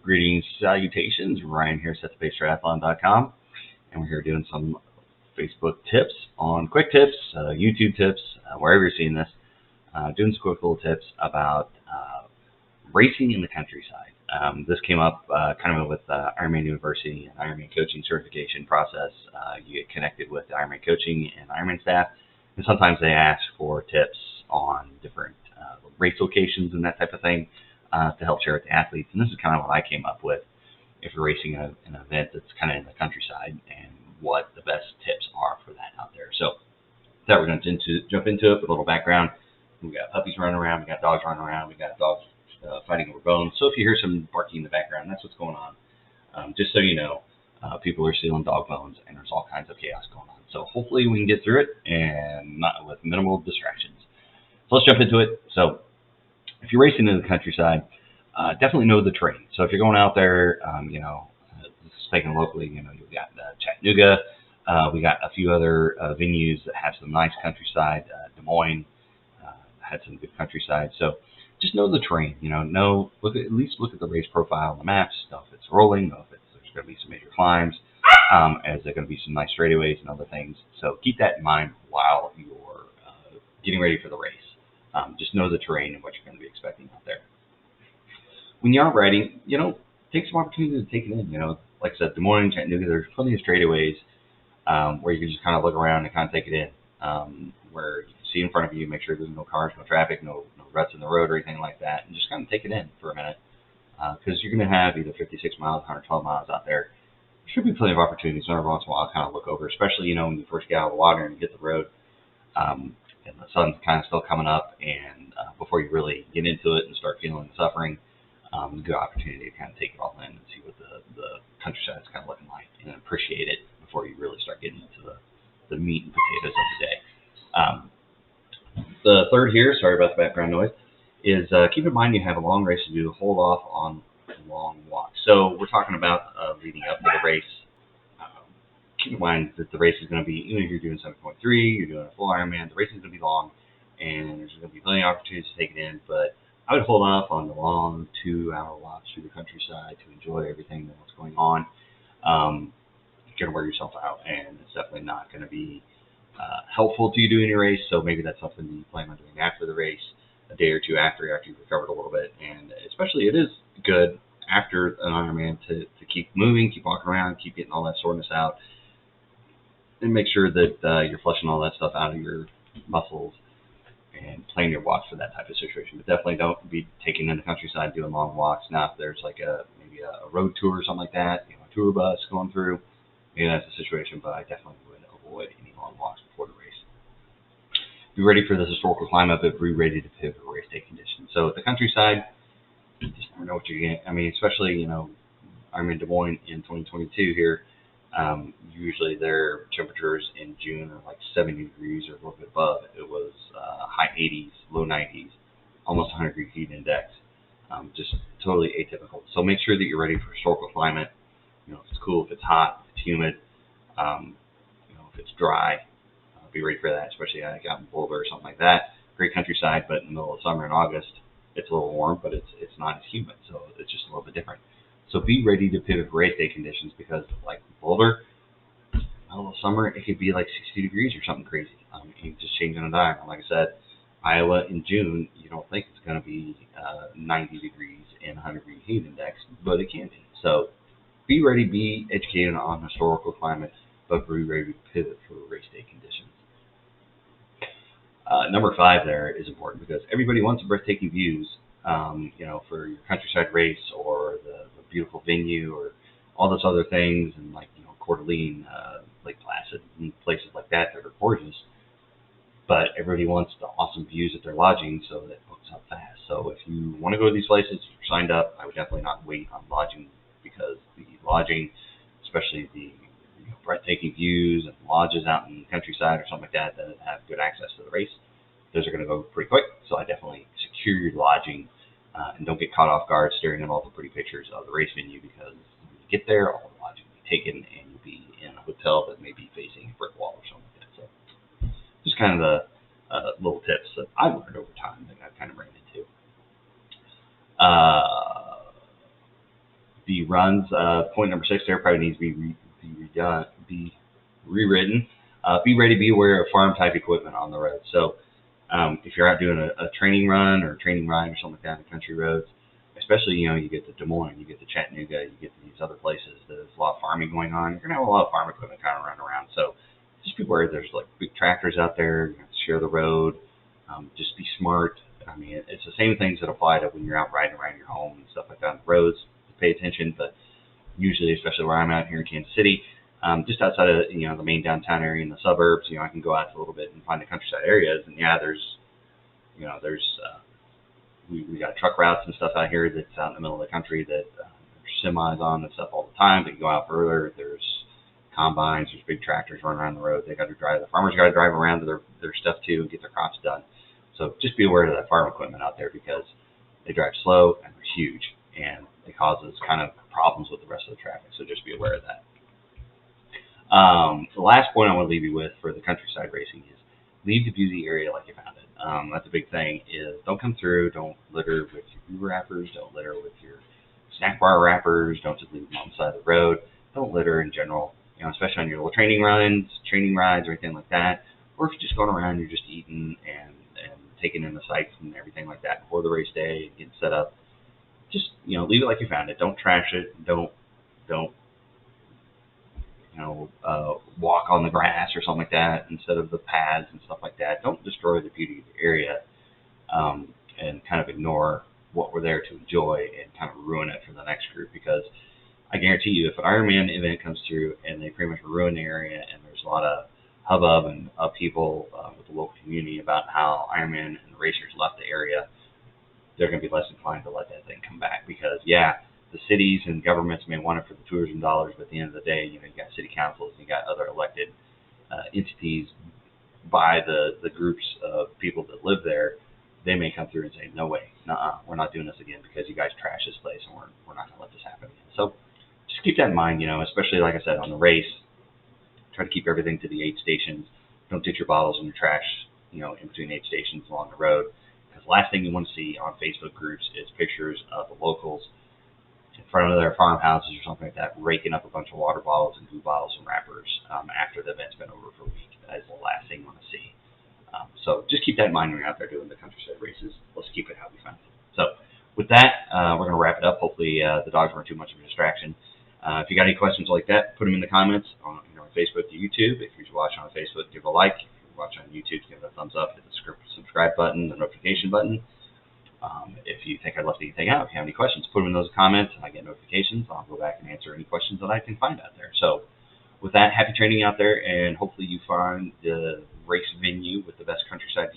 Greetings, salutations. Ryan here, setthepacetriathlon.com, and we're here doing some Facebook tips on quick tips, YouTube tips, wherever you're seeing this. Doing some quick little tips about racing in the countryside. This came up kind of with Ironman University and Ironman coaching certification process. You get connected with the Ironman coaching and Ironman staff, and sometimes they ask for tips on different race locations and that type of thing to help share with the athletes. And this is kind of what I came up with if you're racing an event that's kind of in the countryside and what the best tips are for that out there. So that we're going to jump into it with a little background. We got puppies running around, we got dogs running around, we got dogs fighting over bones. So if you hear some barking in the background, that's what's going on. Just so you know, people are stealing dog bones, and there's all kinds of chaos going on. So hopefully we can get through it and not with minimal distractions. So let's jump into it. So if you're racing in the countryside, definitely know the terrain. So if you're going out there, speaking locally, you've got Chattanooga. We got a few other venues that have some nice countryside. Des Moines had some good countryside. So just know the terrain. At least look at the race profile on the maps. Know if it's rolling. Know if there's going to be some major climbs. As there going to be some nice straightaways and other things. So keep that in mind while you're getting ready for the race. Just know the terrain and what you're going to be expecting out there. When you are riding, take some opportunity to take it in. Like I said, Des Moines, Chattanooga, there's plenty of straightaways where you can just kind of look around and kind of take it in, where you can see in front of you, make sure there's no cars, no traffic, no ruts in the road or anything like that, and just kind of take it in for a minute, because you're going to have either 56 miles, 112 miles out there. There should be plenty of opportunities every once in a while to kind of look over, especially, when you first get out of the water and you hit the road, and the sun's kind of still coming up, and before you really get into it and start feeling the suffering, a good opportunity to kind of take it all in and see what the countryside is kind of looking like and appreciate it before you really start getting into the meat and potatoes of the day. The third here, sorry about the background noise, is keep in mind you have a long race to do. Hold off on long walks. So we're talking about leading up to the race. Keep in mind that the race is going to be, even if you're doing 7.3, you're doing a full Ironman, the race is going to be long, and there's going to be plenty of opportunities to take it in, but I would hold off on the long 2-hour walks through the countryside to enjoy everything that's going on. You're going to wear yourself out, and it's definitely not going to be helpful to you doing your race, so maybe that's something that you plan on doing after the race, a day or two after you've recovered a little bit. And especially it is good after an Ironman to keep moving, keep walking around, keep getting all that soreness out, and make sure that you're flushing all that stuff out of your muscles and plan your walks for that type of situation. But definitely don't be taking in the countryside doing long walks. Now, if there's like maybe a road tour or something like that, a tour bus going through, maybe that's the situation, but I definitely would avoid any long walks before the race. Be ready for this historical climate, but be ready to pivot for race day conditions. So at the countryside, you just never know what you're getting. I mean, especially, I'm in Des Moines in 2022 here. Usually their temperatures in June are like 70 degrees or a little bit above. It was high 80s, low 90s, almost 100 degree heat index. Just totally atypical. So make sure that you're ready for historical climate. If it's cool, if it's hot, if it's humid, if it's dry, be ready for that, especially out in Boulder or something like that. Great countryside, but in the middle of summer in August, it's a little warm, but it's not as humid, so it's just a little bit different. So be ready to pivot for race day conditions, because like Boulder, middle of summer, it could be like 60 degrees or something crazy. You just change on a dime. Like I said, Iowa in June, you don't think it's going to be 90 degrees and 100 degree heat index, but it can be. So be ready, be educated on historical climate, but be ready to pivot for race day conditions. Number 5 there is important because everybody wants breathtaking views, for your countryside race or the beautiful venue or all those other things, and like, Coeur d'Alene, Lake Placid, and places like that are gorgeous. But everybody wants the awesome views at their lodging, so that books up fast. So if you want to go to these places, if you're signed up, I would definitely not wait on lodging, because the lodging, especially the breathtaking views and lodges out in the countryside or something like that have good access to the race, those are going to go pretty quick. So I definitely secure your lodging and don't get caught off guard staring at all the pretty pictures of the race venue, because when you get there, all the lodging will be taken and you'll be in a hotel that may be facing a brick wall or something like that. So just kind of the little tips that I've learned over time that I've kind of ran into. The runs, point number 6 there probably needs to be rewritten. Be ready, be aware of farm type equipment on the road. So if you're out doing a training run or a training ride or something like that on the country roads, especially, you get to Des Moines, you get to Chattanooga, you get to these other places that there's a lot of farming going on, you're going to have a lot of farm equipment kind of running around. So just be aware there's like big tractors out there, you have to share the road, just be smart. I mean, it's the same things that apply to when you're out riding around your home and stuff like that on the roads. Pay attention, but usually, especially where I'm out here in Kansas City, just outside of the main downtown area in the suburbs, I can go out a little bit and find the countryside areas, and yeah, there's we got truck routes and stuff out here that's out in the middle of the country that there's semis on and stuff all the time. But you go out further, there's combines, there's big tractors running around the road. They got to drive. The farmers got to drive around to their stuff too and get their crops done. So just be aware of that farm equipment out there because they drive slow and they're huge, and it causes kind of problems with the rest of the traffic. So just be aware of that. The last point I want to leave you with for the countryside racing is leave the beauty area like you found it. That's a big thing. Is don't come through. Don't litter with your food wrappers. Don't litter with your snack bar wrappers. Don't just leave them on the side of the road. Don't litter in general. Especially on your little training runs, training rides, or anything like that. Or if you're just going around, you're just eating and taking in the sights and everything like that before the race day, getting set up. Just leave it like you found it. Don't trash it. Don't walk on the grass or something like that instead of the paths and stuff like that. Don't destroy the beauty of the area and kind of ignore what we're there to enjoy and kind of ruin it for the next group. Because I guarantee you, if an Ironman event comes through and they pretty much ruin the area and there's a lot of hubbub and upheaval with the local community about how Ironman and the racers left the area, they're going to be less inclined to let that thing come back. Because, yeah, the cities and governments may want it for the tourism dollars, but at the end of the day, you got city councils and you got other elected entities by the groups of people that live there. They may come through and say, no way, we're not doing this again because you guys trash this place and we're not going to let this happen again. So just keep that in mind, especially, like I said, on the race. Try to keep everything to the aid stations. Don't ditch your bottles and your trash, in between aid stations along the road. Because the last thing you want to see on Facebook groups is pictures of the locals in front of their farmhouses or something like that, raking up a bunch of water bottles and glue bottles and wrappers after the event's been over for a week. That is the last thing you want to see. So just keep that in mind when you're out there doing the countryside races. Let's keep it how we found it. So with that, we're going to wrap it up. Hopefully the dogs weren't too much of a distraction. If you got any questions like that, put them in the comments on Facebook to YouTube. If you're watching on Facebook, give it a like. If you're watching on YouTube, give it a thumbs up. Hit the subscribe button, the notification button. If you think I'd left anything out, if you have any questions, put them in those comments, and I get notifications. I'll go back and answer any questions that I can find out there. So with that, happy training out there, and hopefully you find the race venue with the best countryside